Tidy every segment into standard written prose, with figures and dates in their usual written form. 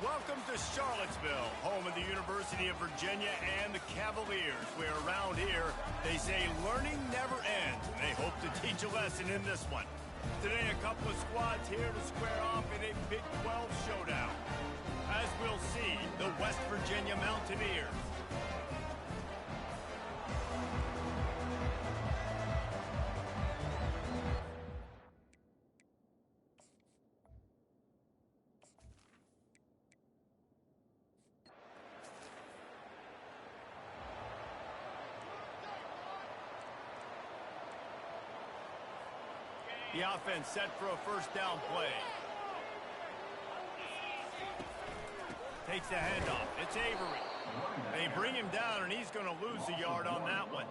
Welcome to Charlottesville, home of the University of Virginia and the Cavaliers, where around here they say learning never ends, and they hope to teach a lesson in this one. Today, a couple of squads here to square off in a Big 12 showdown. As we'll see, the West Virginia Mountaineers. The offense set for a first down play. Takes the handoff. It's Avery. They bring him down, and he's going to lose a yard on that one.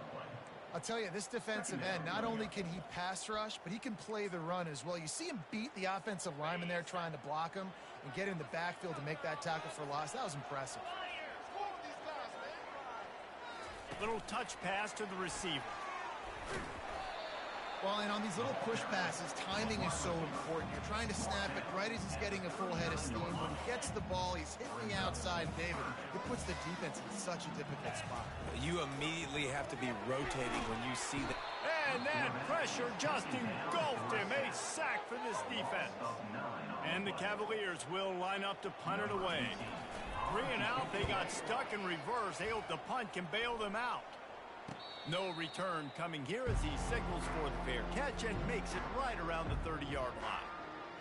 I'll tell you, this defensive end, not only can he pass rush, but he can play the run as well. You see him beat the offensive lineman there trying to block him and get him in the backfield to make that tackle for loss. That was impressive. Little touch pass to the receiver. Well, and on these little push passes, timing is so important. You're trying to snap it right as he's getting a full head of steam. When he gets the ball, he's hitting the outside, David. It puts the defense in such a difficult spot. You immediately have to be rotating when you see that. And that pressure just engulfed him. A sack for this defense. And the Cavaliers will line up to punt it away. 3 and out, they got stuck in reverse. They hope the punt can bail them out. No return coming here as he signals for the fair catch and makes it right around the 30-yard line.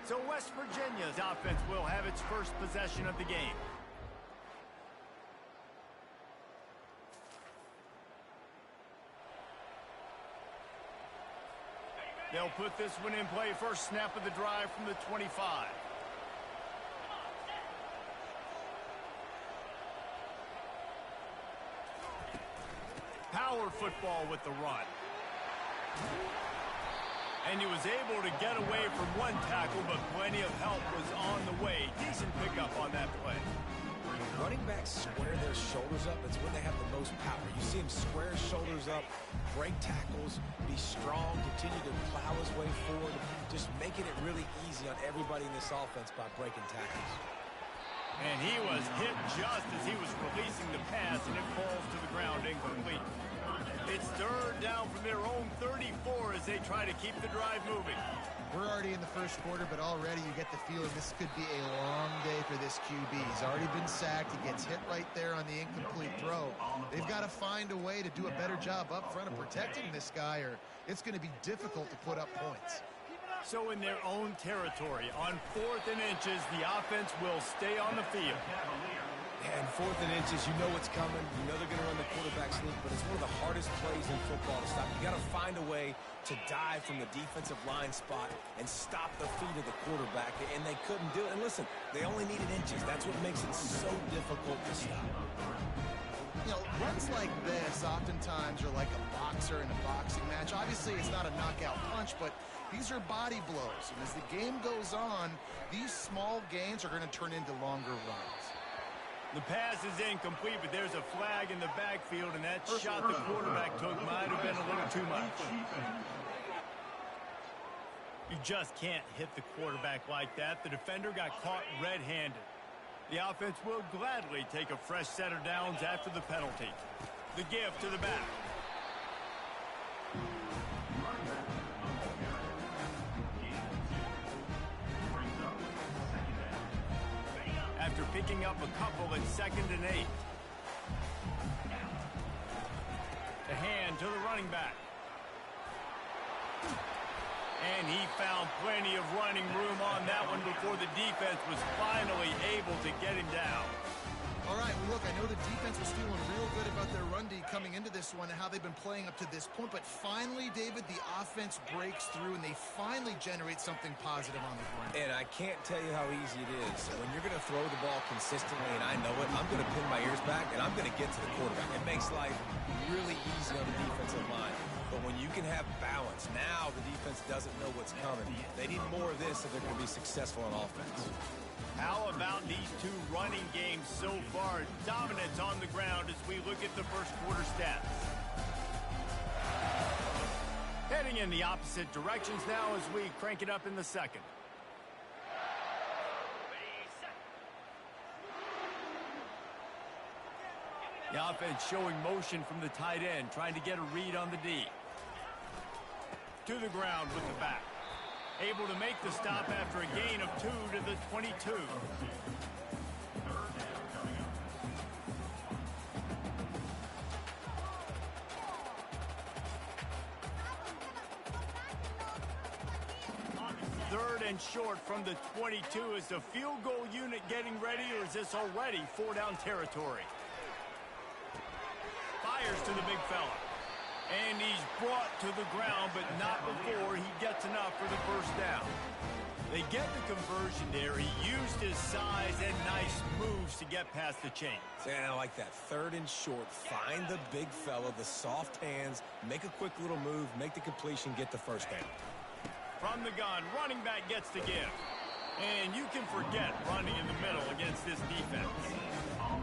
So West Virginia's offense will have its first possession of the game. They'll put this one in play. First snap of the drive from the 25. Power football with the run. And he was able to get away from one tackle, but plenty of help was on the way. Decent pickup on that play. Running backs square their shoulders up. It's when they have the most power. You see him square his shoulders up, break tackles, be strong, continue to plow his way forward, just making it really easy on everybody in this offense by breaking tackles. And he was hit just as he was releasing the pass, and it falls to the ground incomplete. It's third down from their own 34 as they try to keep the drive moving. We're already in the first quarter, but already you get the feeling this could be a long day for this QB. He's already been sacked. He gets hit right there on the incomplete throw. They've got to find a way to do a better job up front of protecting this guy, or it's going to be difficult to put up points. So in their own territory, on 4th and inches, the offense will stay on the field. And 4th and inches, you know what's coming. You know they're going to run the quarterback sneak, but it's one of the hardest plays in football to stop. You got to find a way to dive from the defensive line spot and stop the feet of the quarterback, and they couldn't do it. And listen, they only needed inches. That's what makes it so difficult to stop. You know, runs like this oftentimes are like a boxer in a boxing match. Obviously, it's not a knockout punch, but these are body blows. And as the game goes on, these small gains are going to turn into longer runs. The pass is incomplete, but there's a flag in the backfield, and that shot the quarterback took might have been a little too much. You just can't hit the quarterback like that. The defender got caught red-handed. The offense will gladly take a fresh set of downs after the penalty. The give to the back. After picking up a couple at 2nd and 8. The hand to the running back. And he found plenty of running room on that one before the defense was finally able to get him down. All right, well, look, I know the defense was feeling real good about their run D coming into this one and how they've been playing up to this point, but finally, David, the offense breaks through and they finally generate something positive on the ground. And I can't tell you how easy it is. When you're going to throw the ball consistently, and I know it, I'm going to pin my ears back and I'm going to get to the quarterback. It makes life really easy on the defensive line. But when you can have balance, now the defense doesn't know what's coming. They need more of this if they're going to be successful on offense. How about these two running games so far? Dominance on the ground as we look at the first quarter stats. Heading in the opposite directions now as we crank it up in the second. The offense showing motion from the tight end, trying to get a read on the D. To the ground with the back. Able to make the stop after a gain of 2 to the 22. Third and short from the 22. Is the field goal unit getting ready, or is this already 4-down territory? Fires to the big fella. And he's brought to the ground, but not before he gets enough for the first down. They get the conversion there. He used his size and nice moves to get past the chains. And I like that. Third and short. Find the big fella, the soft hands, make a quick little move, make the completion, get the first down. From the gun, running back gets the give. And you can forget running in the middle against this defense.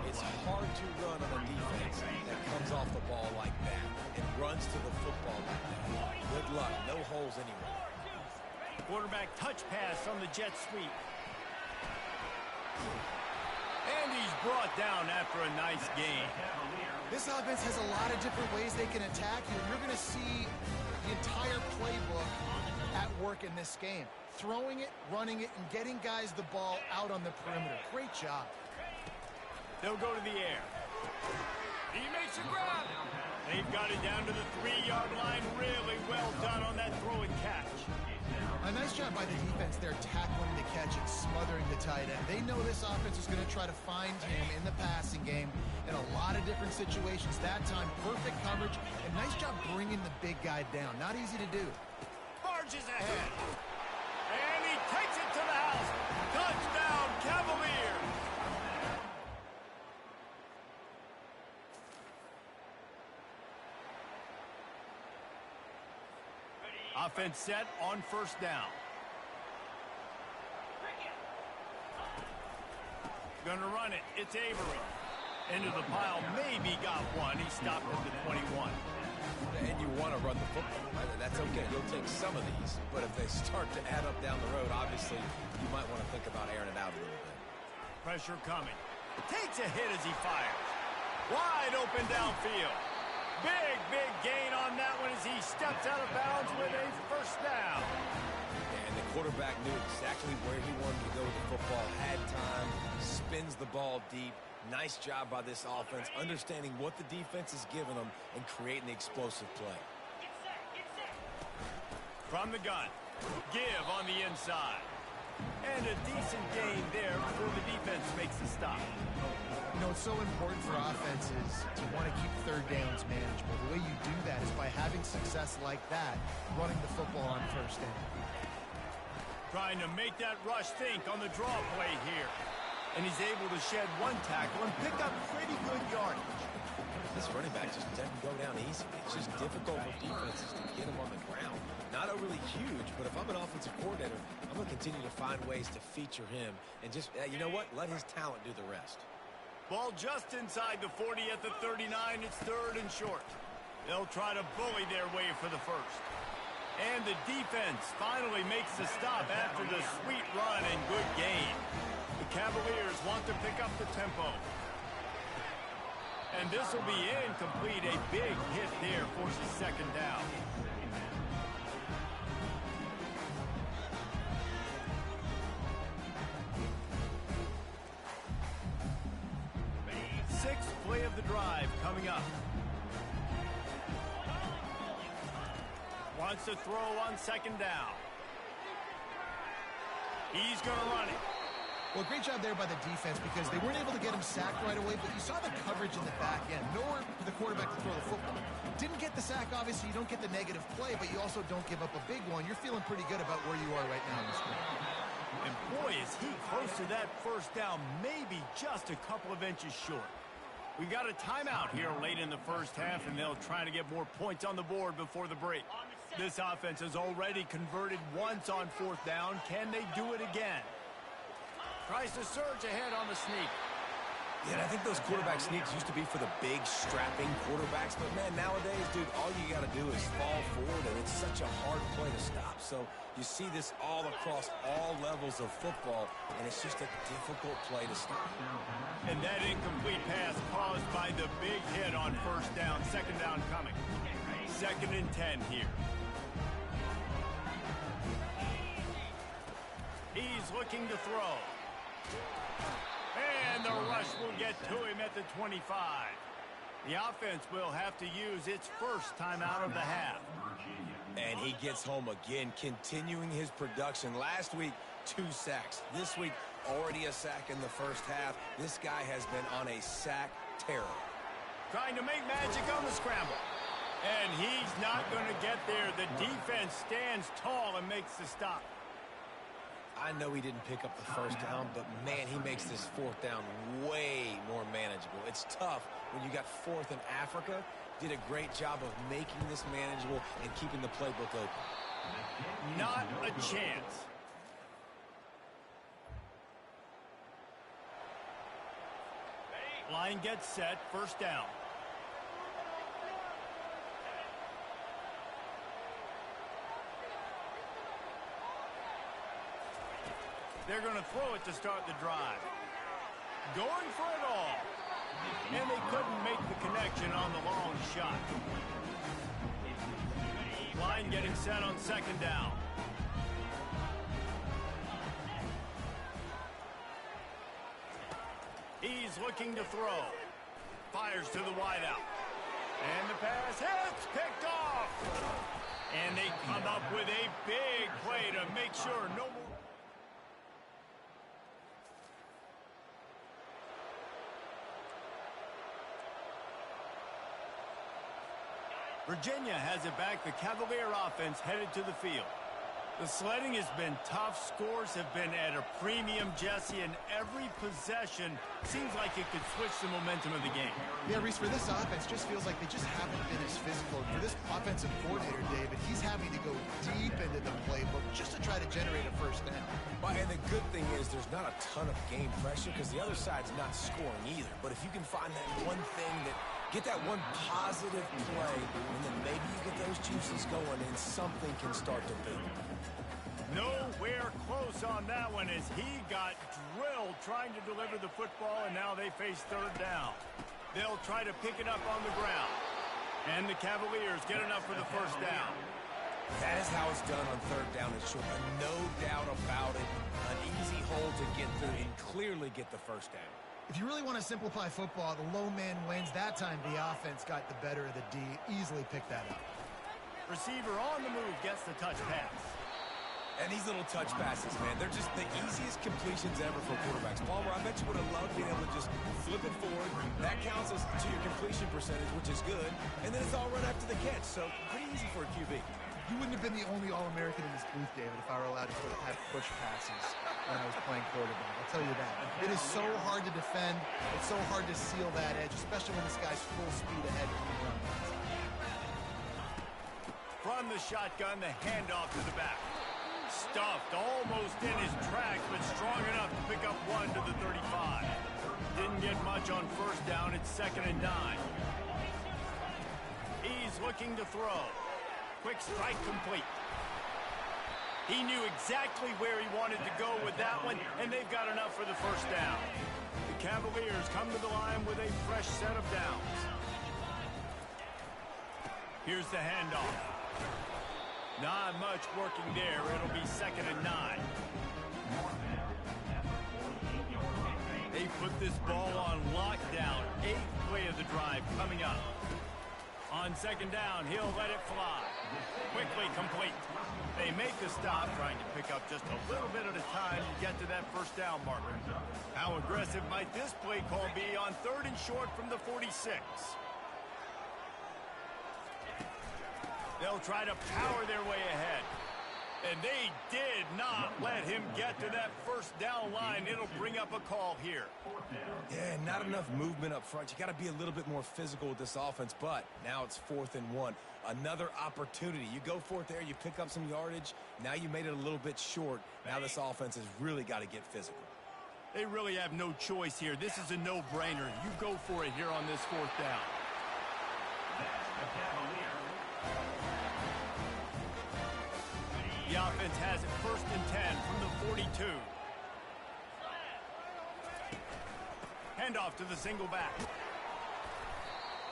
It's hard to run on a defense that comes off the ball like that and runs to the football like that. Good luck. No holes anywhere. Quarterback touch pass on the jet sweep. And he's brought down after a nice gain. This offense has a lot of different ways they can attack you, and you're going to see the entire playbook at work in this game. Throwing it, running it, and getting guys the ball out on the perimeter. Great job. They'll go to the air. He makes a grab. They've got it down to the 3-yard line. Really well done on that throw and catch. A nice job by the defense there, tackling the catch and smothering the tight end. They know this offense is going to try to find him in the passing game in a lot of different situations. That time, perfect coverage, and nice job bringing the big guy down. Not easy to do. Barges ahead. And he takes it to the house. Touchdown, Cavaliers. Offense set on first down. Gonna run it. It's Avery. Into the pile. Maybe got one. He stopped at the 21. And you want to run the football. That's okay. You'll take some of these. But if they start to add up down the road, obviously, you might want to think about airing it out a little bit. Pressure coming. Takes a hit as he fires. Wide open downfield. Big gain on that one as he steps out of bounds with a first down. And the quarterback knew exactly where he wanted to go with the football, had time, spins the ball deep. Nice job by this offense, understanding what the defense is giving them and creating the explosive play. From the gun, give on the inside. And a decent gain there before the defense makes the stop. You know, it's so important for offenses to want to keep third downs manageable. The way you do that is by having success like that, running the football on first down. Trying to make that rush think on the draw play here. And he's able to shed one tackle and pick up pretty good yardage. This running back just doesn't go down easy. It's just difficult for defenses to get him on the ground. Not overly huge, but if I'm an offensive coordinator, I'm going to continue to find ways to feature him and just, you know what, let his talent do the rest. Ball just inside the 40 at the 39. It's third and short. They'll try to bully their way for the first. And the defense finally makes the stop after the sweet run and good gain. The Cavaliers want to pick up the tempo. And this will be incomplete. A big hit there forces second down. Sixth play of the drive coming up. Wants to throw on second down. He's going to run it. Well, great job there by the defense because they weren't able to get him sacked right away, but you saw the coverage in the back end. Nowhere for the quarterback to throw the football. Didn't get the sack, obviously. You don't get the negative play, but you also don't give up a big one. You're feeling pretty good about where you are right now in this game. And boy, is he close to that first down, maybe just a couple of inches short. We got a timeout here late in the first half, and they'll try to get more points on the board before the break. This offense has already converted once on fourth down. Can they do it again? Tries to surge ahead on the sneak. Yeah, and I think those quarterback sneaks used to be for the big, strapping quarterbacks. But, man, nowadays, dude, all you got to do is fall forward, and it's such a hard play to stop. So you see this all across all levels of football, and it's just a difficult play to stop. And that incomplete pass caused by the big hit on first down. Second down coming. 2nd and 10 here. He's looking to throw. And the rush will get to him at the 25. The offense will have to use its first timeout of the half. And he gets home again, continuing his production. Last week, 2 sacks. This week, already a sack in the first half. This guy has been on a sack terror. Trying to make magic on the scramble. And he's not going to get there. The defense stands tall and makes the stop. I know he didn't pick up the first down, but, man, he makes this 4th down way more manageable. It's tough when you got 4th in Africa. Did a great job of making this manageable and keeping the playbook open. Not a chance. Line gets set, first down. They're going to throw it to start the drive. Going for it all. And they couldn't make the connection on the long shot. Line getting set on 2nd down. He's looking to throw. Fires to the wideout. And the pass hits, picked off. And they come up with a big play to make sure no more. Virginia has it back. The Cavalier offense headed to the field. The sledding has been tough. Scores have been at a premium, Jesse, and every possession seems like it could switch the momentum of the game. Yeah, Reese, for this offense, just feels like they just haven't been as physical. For this offensive coordinator, David, he's having to go deep into the playbook just to try to generate a first down. And the good thing is there's not a ton of game pressure because the other side's not scoring either. But if you can find that one thing that get that one positive play, and then maybe you get those juices going and something can start to build. Nowhere close on that one as he got drilled trying to deliver the football, and now they face 3rd down. They'll try to pick it up on the ground. And the Cavaliers get enough for the first down. That is how it's done on 3rd down and short. No doubt about it. An easy hole to get through and clearly get the first down. If you really want to simplify football, the low man wins. That time the offense got the better of the D. Easily picked that up. Receiver on the move gets the touch pass. And these little touch passes, man, they're just the easiest completions ever for quarterbacks. Palmer, I bet you would have loved being able to just flip it forward. That counts as to your completion percentage, which is good. And then it's all run after the catch, so pretty easy for a QB. You wouldn't have been the only All-American in this booth, David, if I were allowed to have push passes when I was playing quarterback. I'll tell you that. It is so hard to defend. It's so hard to seal that edge, especially when this guy's full speed ahead when he runs. From the shotgun, the handoff to the back. Stuffed almost in his tracks, but strong enough to pick up 1 to the 35. Didn't get much on first down. It's 2nd and 9. He's looking to throw. Quick strike complete. He knew exactly where he wanted to go with that one, and they've got enough for the first down. The Cavaliers come to the line with a fresh set of downs. Here's the handoff. Not much working there. It'll be 2nd and 9. They put this ball on lockdown. 8th play of the drive coming up. On 2nd down, he'll let it fly. Quickly complete. They make the stop, trying to pick up just a little bit at a time to get to that first down marker. How aggressive might this play call be on 3rd and short from the 46? They'll try to power their way ahead. And they did not let him get to that first down line. It'll bring up a call here. Yeah, not enough movement up front. You got to be a little bit more physical with this offense, but now it's 4th and 1. Another opportunity. You go for it there, you pick up some yardage. Now you made it a little bit short. Now this offense has really got to get physical. They really have no choice here. This is a no-brainer. You go for it here on this fourth down. The offense has it 1st and 10 from the 42. Handoff to the single back.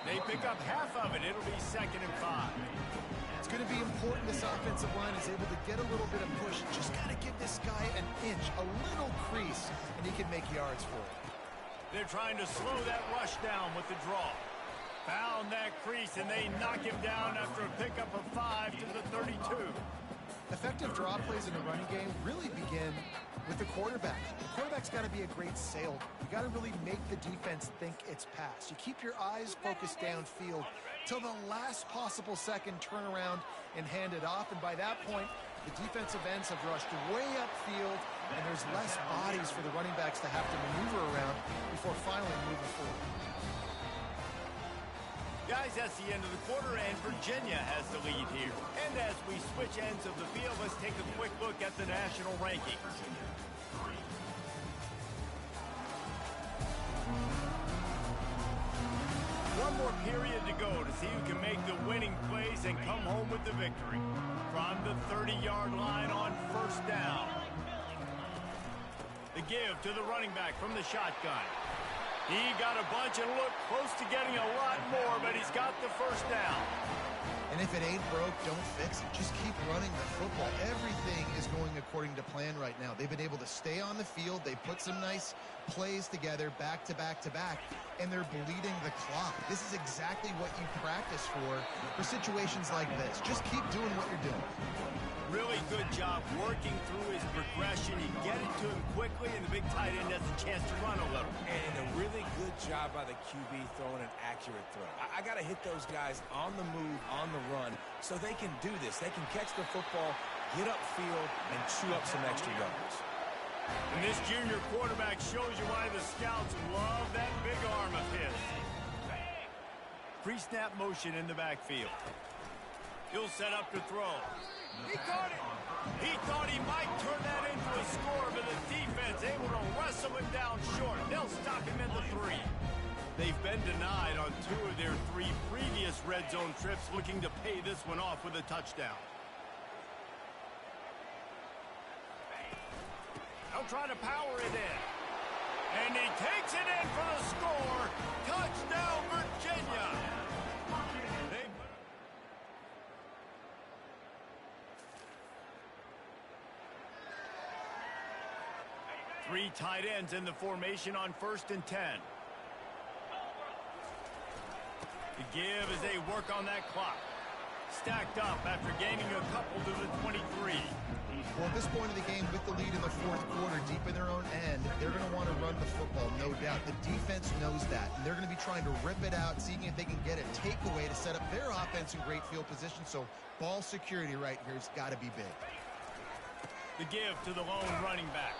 They pick up half of it. It'll be 2nd and 5. It's going to be important this offensive line is able to get a little bit of push. Just got to give this guy an inch, a little crease, and he can make yards for it. They're trying to slow that rush down with the draw. Found that crease, and they knock him down after a pickup of 5 to the 32. Effective draw plays in the running game really begin with the quarterback. The quarterback's got to be a great salesman. You got to really make the defense think it's pass. You keep your eyes focused downfield till the last possible second, turn around and hand it off. And by that point, the defensive ends have rushed way upfield, and there's less bodies for the running backs to have to maneuver around before finally moving forward. Guys, that's the end of the quarter, and Virginia has the lead here. And as we switch ends of the field, let's take a quick look at the national rankings. One more period to go to see who can make the winning plays and come home with the victory. From the 30-yard line on 1st down. The give to the running back from the shotgun. He got a bunch and looked close to getting a lot more, but he's got the 1st down. And if it ain't broke, don't fix it. Just keep running the football. Everything is going according to plan right now. They've been able to stay on the field. They put some nice plays together back to back to back, and they're bleeding the clock. This is exactly what you practice for situations like this. Just keep doing what you're doing. Really good job working through his progression. You get it to him quickly, and the big tight end has a chance to run a little. And a really good job by the QB throwing an accurate throw. I got to hit those guys on the move, on the run, so they can do this. They can catch the football, get upfield, and chew up some extra yards. And this junior quarterback shows you why the scouts love that big arm of his. Pre-snap motion in the backfield. He'll set up to throw. He caught it. He thought he might turn that into a score, but the defense able to wrestle him down short. They'll stop him at the 3. They've been denied on 2 of their 3 previous red zone trips, looking to pay this one off with a touchdown. They'll try to power it in. And he takes it in for the score. Touchdown, Virginia. 3 tight ends in the formation on 1st and 10. The give as they work on that clock. Stacked up after gaining a couple to the 23. Well, at this point of the game, with the lead in the 4th quarter, deep in their own end, they're going to want to run the football, no doubt. The defense knows that, and they're going to be trying to rip it out, seeing if they can get a takeaway to set up their offense in great field position. So ball security right here has got to be big. The give to the lone running back.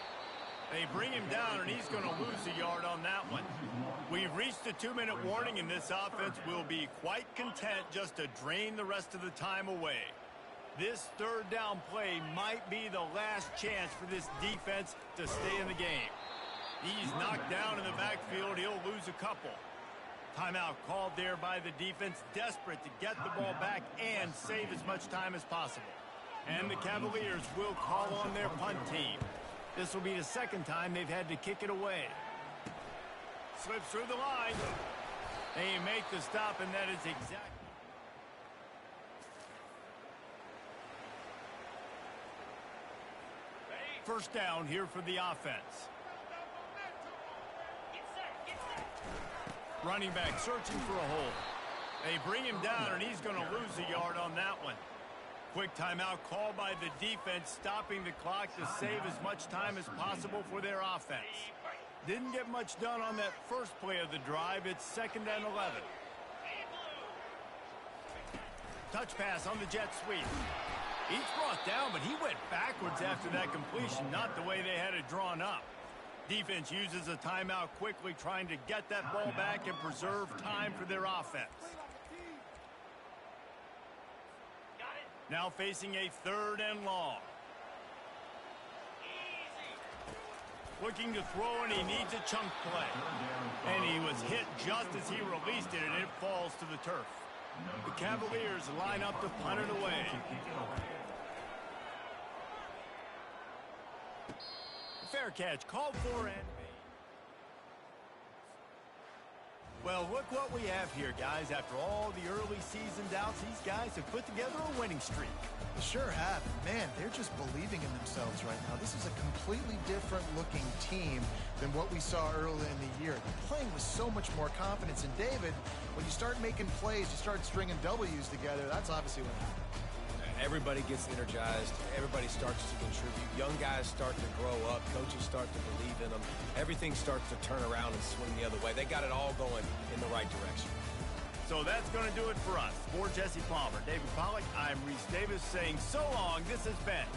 They bring him down, and he's going to lose a yard on that one. We've reached the 2-minute warning, and this offense will be quite content just to drain the rest of the time away. This 3rd down play might be the last chance for this defense to stay in the game. He's knocked down in the backfield. He'll lose a couple. Timeout called there by the defense, desperate to get the ball back and save as much time as possible. And the Cavaliers will call on their punt team. This will be the 2nd time they've had to kick it away. Slips through the line. They make the stop, and that is exactly. First down here for the offense. Running back searching for a hole. They bring him down, and he's going to lose a yard on that one. Quick timeout called by the defense, stopping the clock to save as much time as possible for their offense. Didn't get much done on that first play of the drive. It's 2nd and 11. Touch pass on the jet sweep. He's brought down, but he went backwards after that completion, not the way they had it drawn up. Defense uses a timeout quickly, trying to get that ball back and preserve time for their offense. Now facing a 3rd and long. Looking to throw, and he needs a chunk play. And he was hit just as he released it, and it falls to the turf. The Cavaliers line up to punt it away. Fair catch, called for and made. Well, look what we have here, guys. After all the early season doubts, these guys have put together a winning streak. They sure have. Man, they're just believing in themselves right now. This is a completely different looking team than what we saw early in the year. They're playing with so much more confidence. And David, when you start making plays, you start stringing W's together, that's obviously what happened. Everybody gets energized. Everybody starts to contribute. Young guys start to grow up. Coaches start to believe in them. Everything starts to turn around and swing the other way. They got it all going in the right direction. So that's going to do it for us. For Jesse Palmer, David Pollack, I'm Reese Davis saying so long. This has been